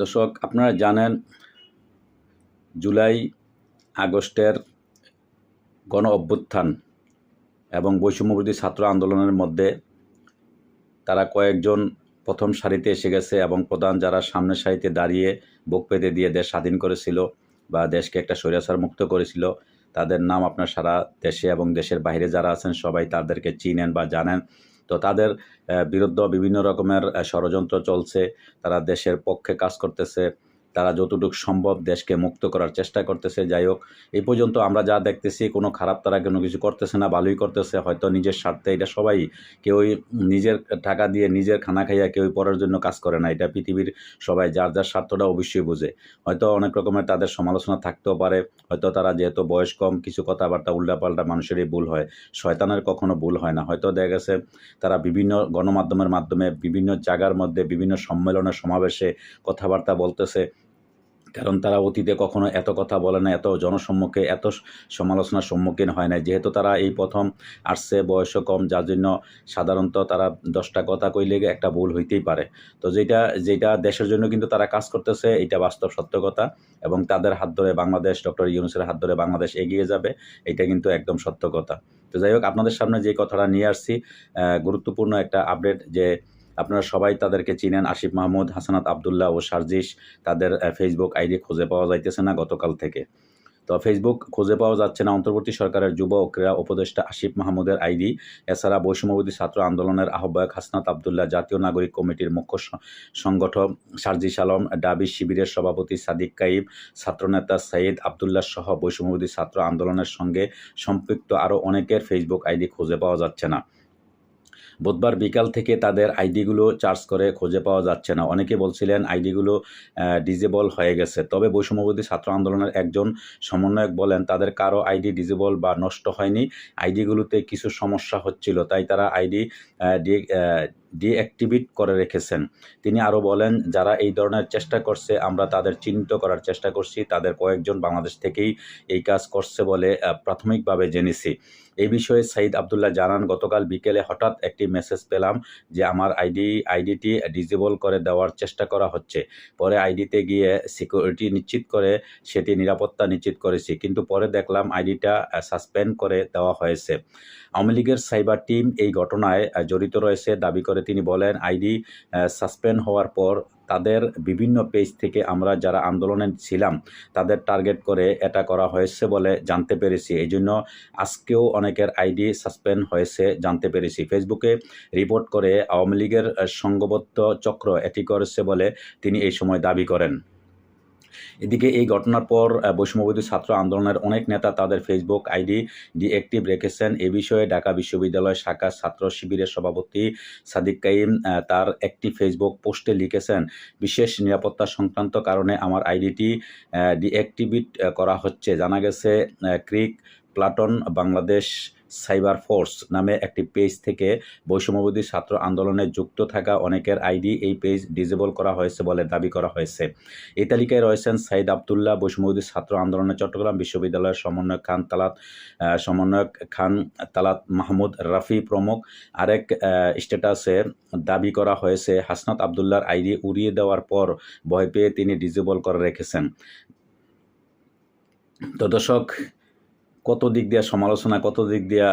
দর্শক, আপনারা জানেন জুলাই আগস্টের গণ অভ্যুত্থান এবং বৈষম্যবিরোধী ছাত্র আন্দোলনের মধ্যে তারা কয়েকজন প্রথম সারিতে এসে গেছে এবং প্রধান যারা সামনের সারিতে দাঁড়িয়ে বুক পেতে দিয়ে দেশ স্বাধীন করেছিল বা দেশকে একটা স্বৈরাচার মুক্ত করেছিল, তাদের নাম আপনার সারা দেশে এবং দেশের বাইরে যারা আছেন সবাই তাদেরকে চিনেন বা জানেন। তো তাদের বিরুদ্ধে বিভিন্ন রকমের ষড়যন্ত্র চলছে। তারা দেশের পক্ষে কাজ করতেছে, তারা যতটুকু সম্ভব দেশকে মুক্ত করার চেষ্টা করতেছে। যাই হোক, এই পর্যন্ত আমরা যা দেখতেছি কোনো খারাপ তারা কোনো কিছু করতেছে না, ভালোই করতেছে, হয়তো নিজের স্বার্থে। এটা সবাই, কেউই নিজের টাকা দিয়ে নিজের খানা খাইয়া কেউই পরের জন্য কাজ করে না। এটা পৃথিবীর সবাই যার যার স্বার্থটা অবশ্যই বোঝে। হয়তো অনেক রকমের তাদের সমালোচনা থাকতেও পারে, হয়তো তারা যেহেতু বয়স কম কিছু কথাবার্তা উল্টাপাল্টা মানুষেরই ভুল হয়, শয়তানের কখনো ভুল হয় না। হয়তো দেখা গেছে তারা বিভিন্ন গণমাধ্যমের মাধ্যমে বিভিন্ন জায়গার মধ্যে বিভিন্ন সম্মেলনে সমাবেশে কথাবার্তা বলতেছে, কারণ তারা অতীতে কখনো এত কথা বলে না, এত জনসম্মুখে এত সমালোচনার সম্মুখীন হয় না। যেহেতু তারা এই প্রথম আসছে, বয়সও কম, যার জন্য সাধারণত তারা 10টা কথা কইলে একটা ভুল হইতেই পারে। তো যেটা দেশের জন্য কিন্তু তারা কাজ করতেছে, এটা বাস্তব সত্য কথা। এবং তাদের হাত ধরে বাংলাদেশ, ডক্টর ইউনূসের হাত ধরে বাংলাদেশ এগিয়ে যাবে, এটা কিন্তু একদম সত্য কথা। তো যাই হোক, আপনাদের সামনে যে কথাটা নিয়ে আসছি, গুরুত্বপূর্ণ একটা আপডেট, যে আপনারা সবাই তাদেরকে চিনেন, আসিফ মাহমুদ, হাসানাত আবদুল্লাহ ও সার্জিস। তাদের ফেসবুক আইডি খুঁজে পাওয়া যাইতেছে না গতকাল থেকে। তো ফেসবুক খুঁজে পাওয়া যাচ্ছে না অন্তর্বর্তী সরকারের যুব ও ক্রীড়া উপদেষ্টা আসিফ মাহমুদের আইডি। এছাড়া বৈষম্যবিরোধী ছাত্র আন্দোলনের আহ্বায়ক হাসনাত আবদুল্লাহ, জাতীয় নাগরিক কমিটির মুখ্য সংগঠক সার্জিস আলম, ডাবি শিবিরের সভাপতি সাদিক কাইম, ছাত্রনেতা সাইদ আবদুল্লাহ সহ বৈষম্যবিরোধী ছাত্র আন্দোলনের সঙ্গে সম্পৃক্ত আরও অনেকের ফেসবুক আইডি খুঁজে পাওয়া যাচ্ছে না। বুধবার বিকাল থেকে তাদের আইডিগুলো চার্জ করে খুঁজে পাওয়া যাচ্ছে না। অনেকে বলছিলেন আইডিগুলো ডিজেবল হয়ে গেছে। তবে বৈষম্যবিরোধী ছাত্র আন্দোলনের একজন সমন্বয়ক বলেন, তাদের কারো আইডি ডিজেবল বা নষ্ট হয়নি, আইডিগুলোতে কিছু সমস্যা হচ্ছিল, তাই তারা আইডি ডিঅ্যাক্টিভেট করে রেখেছেন। তিনি আরও বলেন, যারা এই ধরনের চেষ্টা করছে আমরা তাদের চিহ্নিত করার চেষ্টা করছি। তাদের কয়েকজন বাংলাদেশ থেকেই এই কাজ করছে বলে প্রাথমিকভাবে জেনেছি। এই বিষয়ে সাইদ আবদুল্লাহ জানান, গতকাল বিকেলে হঠাৎ একটি মেসেজ পেলাম যে আমার আইডিটি ডিজেবল করে দেওয়ার চেষ্টা করা হচ্ছে। পরে আইডিতে গিয়ে সিকিউরিটি নিশ্চিত করে সেটি নিরাপত্তা নিশ্চিত করেছি, কিন্তু পরে দেখলাম আইডিটা সাসপেন্ড করে দেওয়া হয়েছে। আওয়ামী লীগের সাইবার টিম এই ঘটনায় জড়িত রয়েছে দাবি করে তিনি বলেন, আইডি সাসপেন্ড হওয়ার পর তাদের বিভিন্ন পেজ থেকে আমরা যারা আন্দোলনে ছিলাম তাদের টার্গেট করে এটা করা হয়েছে বলে জানতে পেরেছি। এই জন্য আজকেও অনেকের আইডি সাসপেন্ড হয়েছে জানতে পেরেছি। ফেসবুকে রিপোর্ট করে আওয়ামী লীগের সংঘবদ্ধ চক্র এটি করেছে বলে তিনি এই সময় দাবি করেন। এদিকে এই ঘটনার পর বৈষম্যবিরোধী ছাত্র আন্দোলনের অনেক নেতা তাদের ফেসবুক আইডি ডিঅ্যাক্টিভ রেখেছেন। এ বিষয়ে ঢাকা বিশ্ববিদ্যালয় শাখা ছাত্র শিবিরের সভাপতি সাদিক কাইম তার একটি ফেসবুক পোস্টে লিখেছেন, বিশেষ নিরাপত্তা সংক্রান্ত কারণে আমার আইডিটি ডিঅ্যাক্টিভেট করা হচ্ছে। জানা গেছে ক্রিক প্লাটন বাংলাদেশ সাইবার ফোর্স নামে একটি পেজ থেকে বৈষম্যবিরোধী ছাত্র আন্দোলনে যুক্ত থাকা অনেকের আইডি এই পেজ ডিজেবল করা হয়েছে বলে দাবি করা হয়েছে। এই তালিকায় রয়েছেন সাইদ আবদুল্লাহ, বৈষম্যবিরোধী ছাত্র আন্দোলনের চট্টগ্রাম বিশ্ববিদ্যালয়ের সমন্বয়ক খান তালাত মাহমুদ রাফি প্রমুখ। আরেক স্ট্যাটাসে দাবি করা হয়েছে, হাসনাত আবদুল্লাহর আইডি উড়িয়ে দেওয়ার পর ভয় পেয়ে তিনি ডিজেবল করে রেখেছেন। তো দর্শক, কত দিক দিয়ে সমালোচনা, কত দিক দিয়ে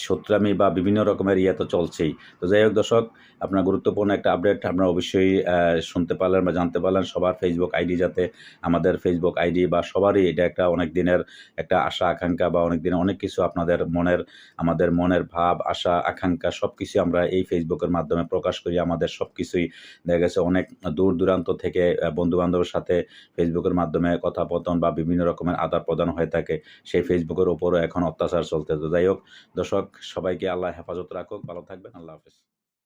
শত্রামি বা বিভিন্ন রকমের তো চলছেই। তো যাই হোক দর্শক, আপনার গুরুত্বপূর্ণ একটা আপডেট আপনারা অবশ্যই শুনতে পারলেন বা জানতে পারলেন। সবার ফেসবুক আইডি যাতে, আমাদের ফেসবুক আইডি বা সবারই এটা একটা অনেক দিনের একটা আশা আকাঙ্ক্ষা বা অনেক দিনের অনেক কিছু আমাদের মনের ভাব, আশা আকাঙ্ক্ষা সব কিছু আমরা এই ফেসবুকের মাধ্যমে প্রকাশ করি। আমাদের সব কিছুই দেখা গেছে অনেক দূর দূরান্ত থেকে বন্ধুবান্ধবের সাথে ফেসবুকের মাধ্যমে কথাপতন বা বিভিন্ন রকমের আদান প্রদান হয়ে থাকে। সেই ফেসবুকের উপরও এখন অত্যাচার চলতেছে। যাই হোক দর্শক, সবাইকে আল্লাহ হেফাজত রাখুক, ভালো থাকবেন, আল্লাহ হাফেজ।